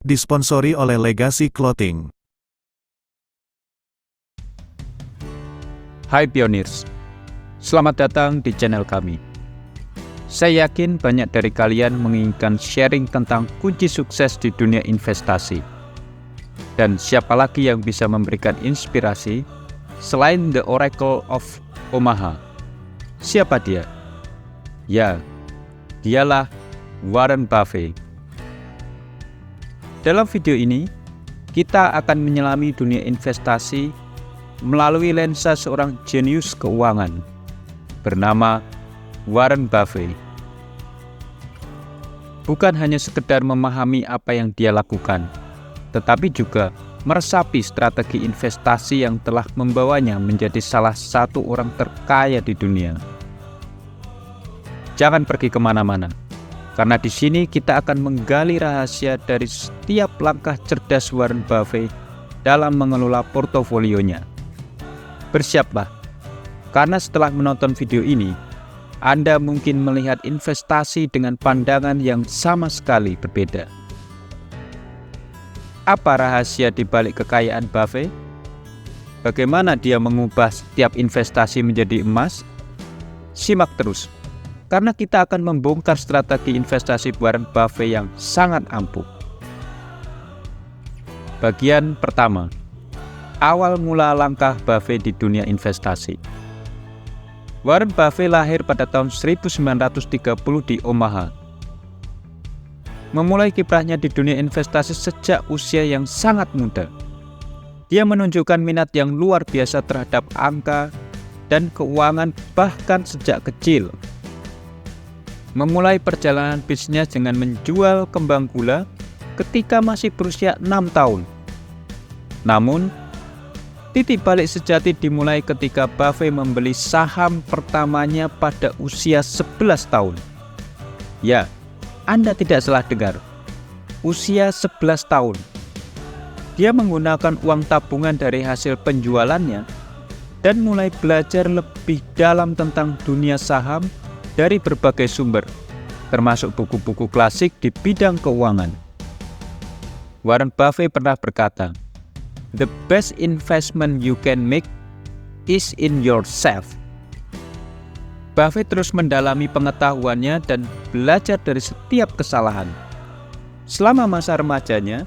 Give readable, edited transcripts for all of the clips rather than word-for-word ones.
disponsori oleh Legacy Clothing. Hai Pioneers, selamat datang di channel kami. Saya yakin banyak dari kalian menginginkan sharing tentang kunci sukses di dunia investasi. Dan siapa lagi yang bisa memberikan inspirasi selain The Oracle of Omaha? Siapa dia? Ya, dialah Warren Buffett. Dalam video ini, kita akan menyelami dunia investasi melalui lensa seorang jenius keuangan bernama Warren Buffett. Bukan hanya sekedar memahami apa yang dia lakukan, tetapi juga meresapi strategi investasi yang telah membawanya menjadi salah satu orang terkaya di dunia. Jangan pergi kemana-mana, karena di sini kita akan menggali rahasia dari setiap langkah cerdas Warren Buffett dalam mengelola portofolionya. Bersiaplah, karena setelah menonton video ini, Anda mungkin melihat investasi dengan pandangan yang sama sekali berbeda. Apa rahasia di balik kekayaan Buffett? Bagaimana dia mengubah setiap investasi menjadi emas? Simak terus, karena kita akan membongkar strategi investasi Warren Buffett yang sangat ampuh. Bagian pertama, awal mula langkah Buffett di dunia investasi. Warren Buffett lahir pada tahun 1930 di Omaha. Memulai kiprahnya di dunia investasi sejak usia yang sangat muda. Dia menunjukkan minat yang luar biasa terhadap angka dan keuangan bahkan sejak kecil. Memulai perjalanan bisnis dengan menjual kembang gula ketika masih berusia 6 tahun. Namun, titik balik sejati dimulai ketika Buffett membeli saham pertamanya pada usia 11 tahun. Ya, Anda tidak salah dengar. Usia 11 tahun. Dia menggunakan uang tabungan dari hasil penjualannya dan mulai belajar lebih dalam tentang dunia saham dari berbagai sumber, termasuk buku-buku klasik di bidang keuangan. Warren Buffett pernah berkata, "The best investment you can make is in yourself." Buffett terus mendalami pengetahuannya dan belajar dari setiap kesalahan. Selama masa remajanya,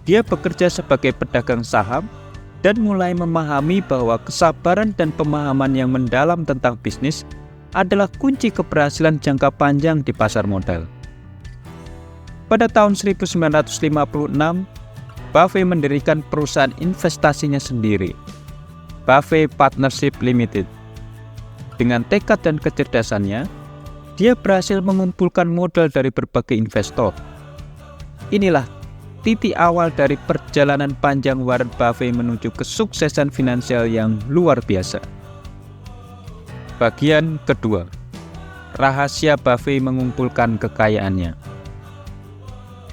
dia bekerja sebagai pedagang saham dan mulai memahami bahwa kesabaran dan pemahaman yang mendalam tentang bisnis adalah kunci keberhasilan jangka panjang di pasar modal. Pada tahun 1956, Buffett mendirikan perusahaan investasinya sendiri, Buffett Partnership Limited. Dengan tekad dan kecerdasannya, dia berhasil mengumpulkan modal dari berbagai investor. Inilah titik awal dari perjalanan panjang Warren Buffett menuju kesuksesan finansial yang luar biasa. Bagian kedua, rahasia Buffett mengumpulkan kekayaannya.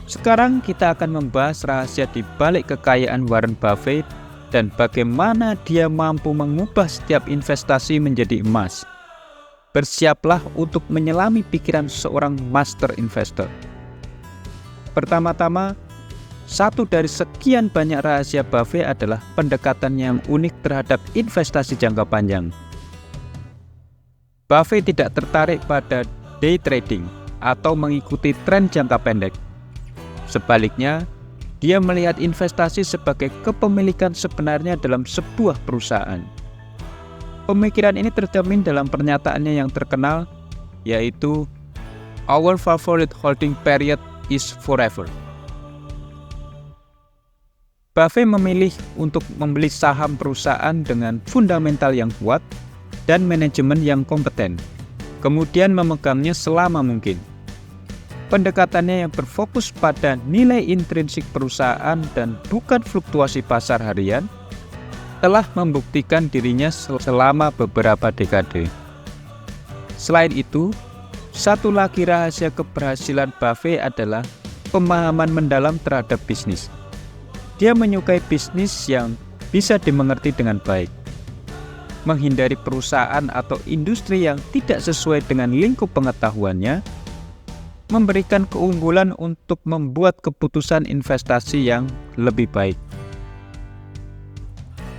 Sekarang kita akan membahas rahasia di balik kekayaan Warren Buffett dan bagaimana dia mampu mengubah setiap investasi menjadi emas. Bersiaplah untuk menyelami pikiran seorang master investor. Pertama-tama, satu dari sekian banyak rahasia Buffett adalah pendekatan yang unik terhadap investasi jangka panjang. Buffett tidak tertarik pada day trading atau mengikuti tren jangka pendek. Sebaliknya, dia melihat investasi sebagai kepemilikan sebenarnya dalam sebuah perusahaan. Pemikiran ini tercermin dalam pernyataannya yang terkenal, yaitu "Our favorite holding period is forever." Buffett memilih untuk membeli saham perusahaan dengan fundamental yang kuat dan manajemen yang kompeten, kemudian memegangnya selama mungkin. Pendekatannya yang berfokus pada nilai intrinsik perusahaan dan bukan fluktuasi pasar harian telah membuktikan dirinya selama beberapa dekade. Selain itu, satu lagi rahasia keberhasilan Buffett adalah pemahaman mendalam terhadap bisnis. Dia menyukai bisnis yang bisa dimengerti dengan baik, menghindari perusahaan atau industri yang tidak sesuai dengan lingkup pengetahuannya, memberikan keunggulan untuk membuat keputusan investasi yang lebih baik.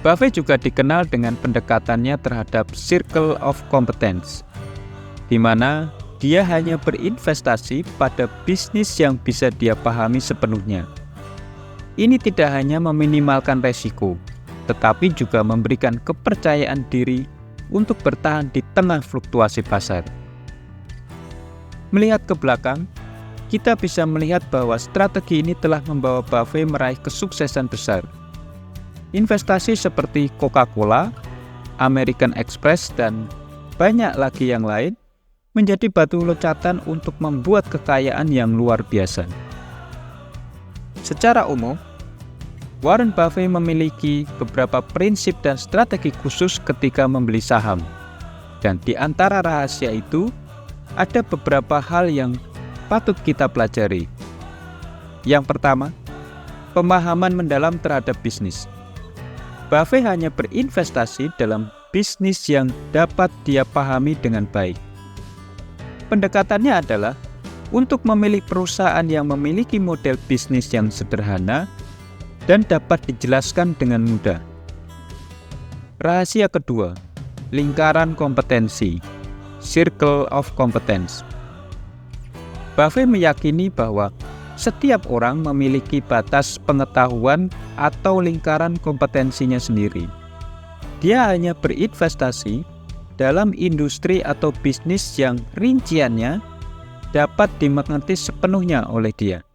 Buffett juga dikenal dengan pendekatannya terhadap circle of competence, di mana dia hanya berinvestasi pada bisnis yang bisa dia pahami sepenuhnya. Ini tidak hanya meminimalkan resiko, tetapi juga memberikan kepercayaan diri untuk bertahan di tengah fluktuasi pasar. Melihat ke belakang, kita bisa melihat bahwa strategi ini telah membawa Buffett meraih kesuksesan besar. Investasi seperti Coca-Cola, American Express, dan banyak lagi yang lain menjadi batu loncatan untuk membuat kekayaan yang luar biasa. Secara umum, Warren Buffett memiliki beberapa prinsip dan strategi khusus ketika membeli saham. Dan di antara rahasia itu, ada beberapa hal yang patut kita pelajari. Yang pertama, pemahaman mendalam terhadap bisnis. Buffett hanya berinvestasi dalam bisnis yang dapat dia pahami dengan baik. Pendekatannya adalah untuk memilih perusahaan yang memiliki model bisnis yang sederhana dan dapat dijelaskan dengan mudah. Rahasia kedua, lingkaran kompetensi, circle of competence. Buffett meyakini bahwa setiap orang memiliki batas pengetahuan atau lingkaran kompetensinya sendiri. Dia hanya berinvestasi dalam industri atau bisnis yang rinciannya dapat dimengerti sepenuhnya oleh dia.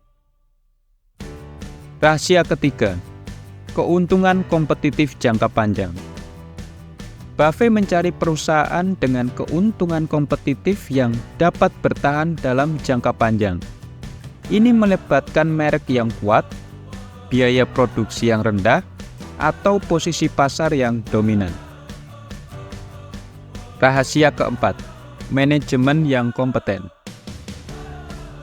Rahasia ketiga, keuntungan kompetitif jangka panjang. Buffett mencari perusahaan dengan keuntungan kompetitif yang dapat bertahan dalam jangka panjang. Ini melibatkan merek yang kuat, biaya produksi yang rendah, atau posisi pasar yang dominan. Rahasia keempat, manajemen yang kompeten.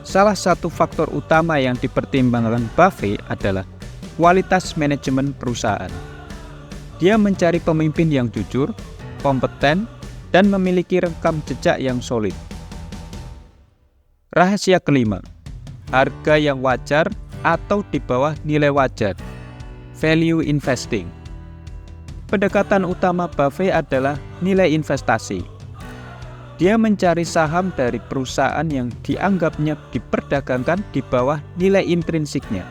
Salah satu faktor utama yang dipertimbangkan Buffett adalah kualitas manajemen perusahaan. Dia mencari pemimpin yang jujur, kompeten, dan memiliki rekam jejak yang solid. Rahasia kelima, harga yang wajar atau di bawah nilai wajar, value investing. Pendekatan utama Buffett adalah nilai investasi. Dia mencari saham dari perusahaan yang dianggapnya diperdagangkan di bawah nilai intrinsiknya.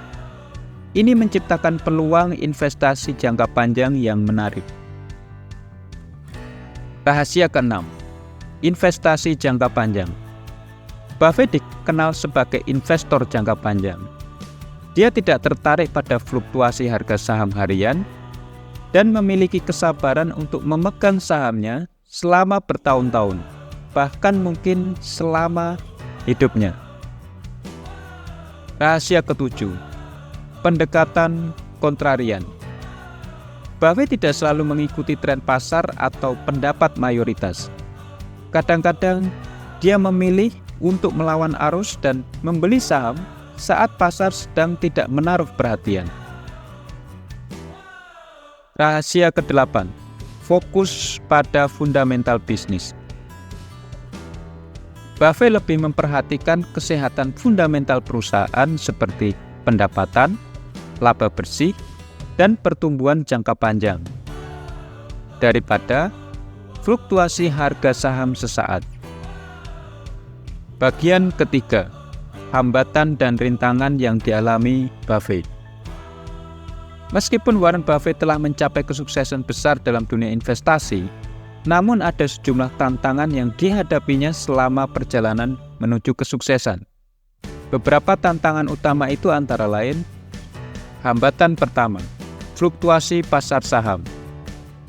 Ini menciptakan peluang investasi jangka panjang yang menarik. Rahasia keenam, investasi jangka panjang. Buffett dikenal sebagai investor jangka panjang. Dia tidak tertarik pada fluktuasi harga saham harian dan memiliki kesabaran untuk memegang sahamnya selama bertahun-tahun, bahkan mungkin selama hidupnya. Rahasia ketujuh, pendekatan kontrarian. Buffett tidak selalu mengikuti tren pasar atau pendapat mayoritas. Kadang-kadang dia memilih untuk melawan arus dan membeli saham saat pasar sedang tidak menaruh perhatian. Rahasia ke-8, fokus pada fundamental bisnis. Buffett lebih memperhatikan kesehatan fundamental perusahaan seperti pendapatan, laba bersih, dan pertumbuhan jangka panjang daripada fluktuasi harga saham sesaat. Bagian ketiga, hambatan dan rintangan yang dialami Buffett. Meskipun Warren Buffett telah mencapai kesuksesan besar dalam dunia investasi, namun ada sejumlah tantangan yang dihadapinya selama perjalanan menuju kesuksesan. Beberapa tantangan utama itu antara lain, hambatan pertama, fluktuasi pasar saham.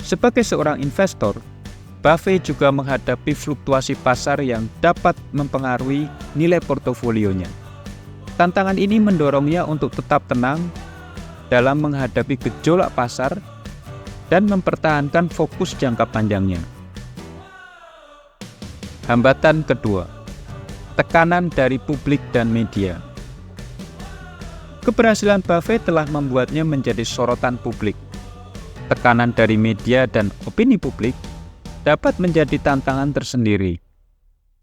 Sebagai seorang investor, Buffett juga menghadapi fluktuasi pasar yang dapat mempengaruhi nilai portofolionya. Tantangan ini mendorongnya untuk tetap tenang dalam menghadapi gejolak pasar dan mempertahankan fokus jangka panjangnya. Hambatan kedua, tekanan dari publik dan media. Keberhasilan Buffett telah membuatnya menjadi sorotan publik. Tekanan dari media dan opini publik dapat menjadi tantangan tersendiri.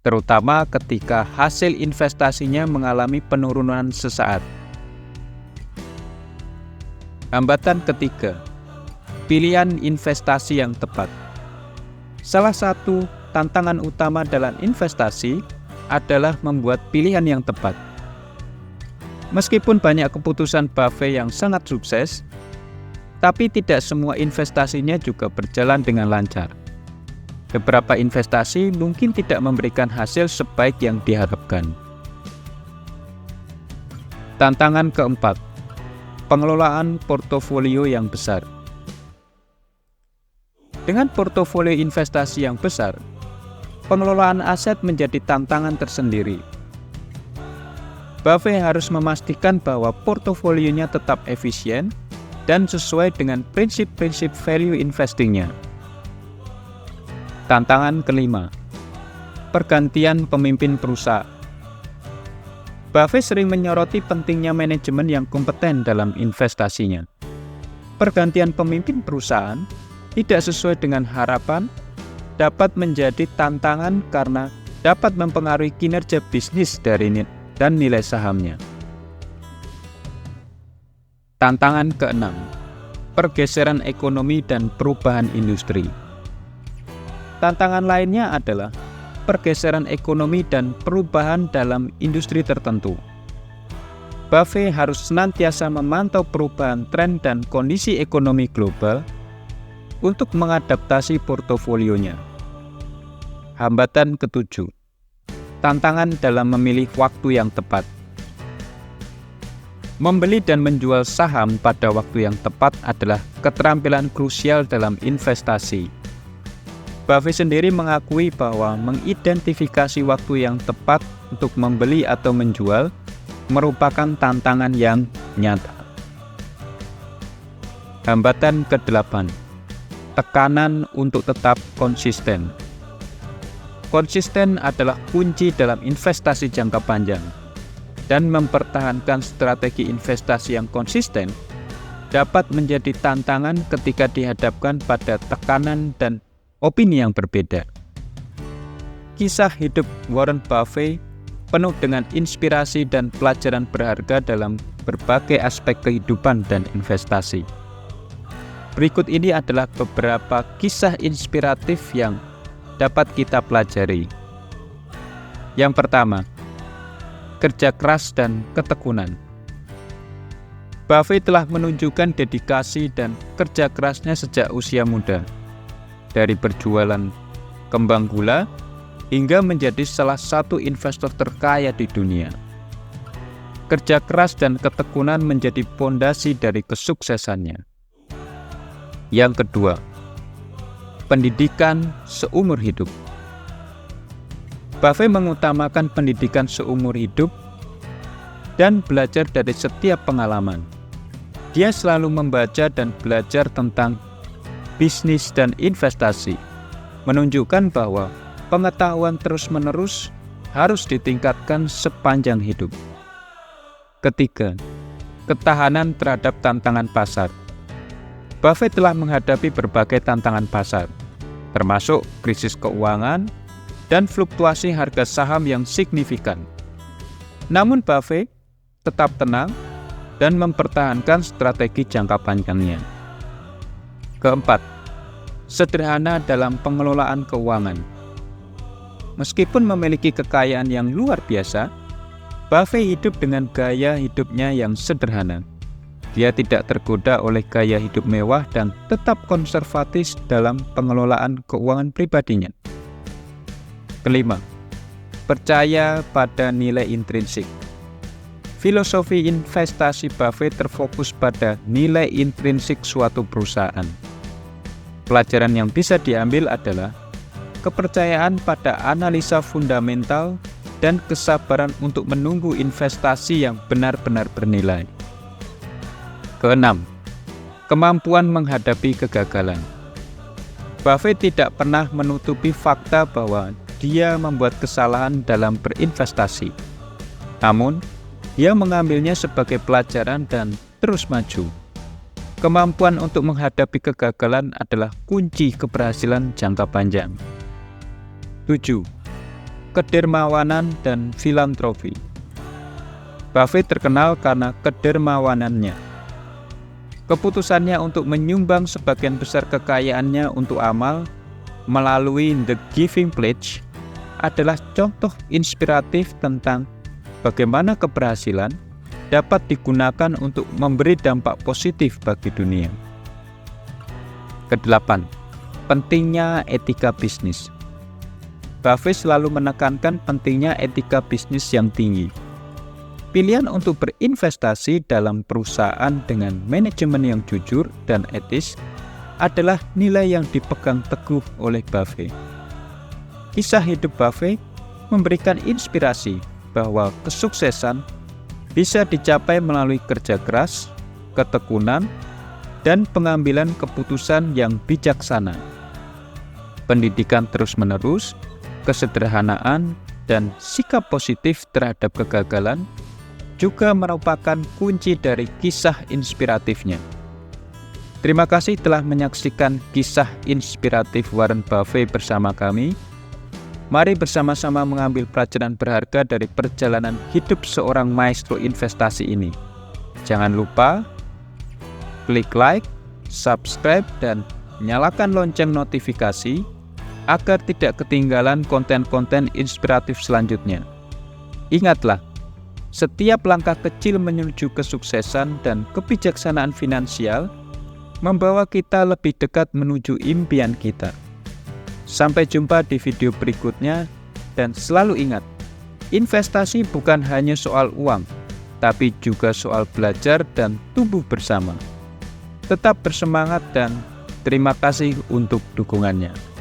terutama ketika hasil investasinya mengalami penurunan sesaat. Hambatan ketiga, pilihan investasi yang tepat. Salah satu tantangan utama dalam investasi adalah membuat pilihan yang tepat. Meskipun banyak keputusan Buffett yang sangat sukses, tapi tidak semua investasinya juga berjalan dengan lancar. Beberapa investasi mungkin tidak memberikan hasil sebaik yang diharapkan. Tantangan keempat, pengelolaan portofolio yang besar. Dengan portofolio investasi yang besar, pengelolaan aset menjadi tantangan tersendiri. Buffett harus memastikan bahwa portofolionya tetap efisien dan sesuai dengan prinsip-prinsip value investing-nya. Tantangan kelima, pergantian pemimpin perusahaan. Buffett sering menyoroti pentingnya manajemen yang kompeten dalam investasinya. Pergantian pemimpin perusahaan tidak sesuai dengan harapan dapat menjadi tantangan karena dapat mempengaruhi kinerja bisnis dan nilai sahamnya. Tantangan keenam, pergeseran ekonomi dan perubahan industri. Tantangan lainnya adalah pergeseran ekonomi dan perubahan dalam industri tertentu. Buffett harus senantiasa memantau perubahan tren dan kondisi ekonomi global untuk mengadaptasi portofolionya. Hambatan ketujuh, tantangan dalam memilih waktu yang tepat. Membeli dan menjual saham pada waktu yang tepat adalah keterampilan krusial dalam investasi. Buffett sendiri mengakui bahwa mengidentifikasi waktu yang tepat untuk membeli atau menjual merupakan tantangan yang nyata. Hambatan ke-8, tekanan untuk tetap konsisten. Konsisten adalah kunci dalam investasi jangka panjang, dan mempertahankan strategi investasi yang konsisten dapat menjadi tantangan ketika dihadapkan pada tekanan dan opini yang berbeda. Kisah hidup Warren Buffett penuh dengan inspirasi dan pelajaran berharga dalam berbagai aspek kehidupan dan investasi. Berikut ini adalah beberapa kisah inspiratif yang dapat kita pelajari. Yang pertama, kerja keras dan ketekunan. Buffett telah menunjukkan dedikasi dan kerja kerasnya sejak usia muda, dari berjualan kembang gula hingga menjadi salah satu investor terkaya di dunia. Kerja keras dan ketekunan menjadi pondasi dari kesuksesannya. Yang kedua, pendidikan seumur hidup. Buffett mengutamakan pendidikan seumur hidup dan belajar dari setiap pengalaman. Dia selalu membaca dan belajar tentang bisnis dan investasi, menunjukkan bahwa pengetahuan terus-menerus harus ditingkatkan sepanjang hidup. Ketiga, ketahanan terhadap tantangan pasar. Buffett telah menghadapi berbagai tantangan pasar, termasuk krisis keuangan dan fluktuasi harga saham yang signifikan. Namun Buffett tetap tenang dan mempertahankan strategi jangka panjangnya. Keempat, sederhana dalam pengelolaan keuangan. Meskipun memiliki kekayaan yang luar biasa, Buffett hidup dengan gaya hidupnya yang sederhana. Dia tidak tergoda oleh gaya hidup mewah dan tetap konservatif dalam pengelolaan keuangan pribadinya. Kelima, percaya pada nilai intrinsik. Filosofi investasi Buffett terfokus pada nilai intrinsik suatu perusahaan. Pelajaran yang bisa diambil adalah kepercayaan pada analisa fundamental dan kesabaran untuk menunggu investasi yang benar-benar bernilai. Keenam, kemampuan menghadapi kegagalan. Buffett tidak pernah menutupi fakta bahwa dia membuat kesalahan dalam berinvestasi. Namun, dia mengambilnya sebagai pelajaran dan terus maju. Kemampuan untuk menghadapi kegagalan adalah kunci keberhasilan jangka panjang. 7. kedermawanan dan filantropi. Buffett terkenal karena kedermawanannya. Keputusannya untuk menyumbang sebagian besar kekayaannya untuk amal melalui The Giving Pledge adalah contoh inspiratif tentang bagaimana keberhasilan dapat digunakan untuk memberi dampak positif bagi dunia. Kedelapan, pentingnya etika bisnis. Buffett selalu menekankan pentingnya etika bisnis yang tinggi. Pilihan untuk berinvestasi dalam perusahaan dengan manajemen yang jujur dan etis adalah nilai yang dipegang teguh oleh Buffett. Kisah hidup Buffett memberikan inspirasi bahwa kesuksesan bisa dicapai melalui kerja keras, ketekunan, dan pengambilan keputusan yang bijaksana. Pendidikan terus-menerus, kesederhanaan, dan sikap positif terhadap kegagalan juga merupakan kunci dari kisah inspiratifnya. Terima kasih telah menyaksikan kisah inspiratif Warren Buffett bersama kami. Mari bersama-sama mengambil pelajaran berharga dari perjalanan hidup seorang maestro investasi ini. Jangan lupa klik like, subscribe, dan nyalakan lonceng notifikasi agar tidak ketinggalan konten-konten inspiratif selanjutnya. Ingatlah, setiap langkah kecil menuju kesuksesan dan kebijaksanaan finansial membawa kita lebih dekat menuju impian kita. Sampai jumpa di video berikutnya, dan selalu ingat, investasi bukan hanya soal uang, tapi juga soal belajar dan tumbuh bersama. Tetap bersemangat dan terima kasih untuk dukungannya.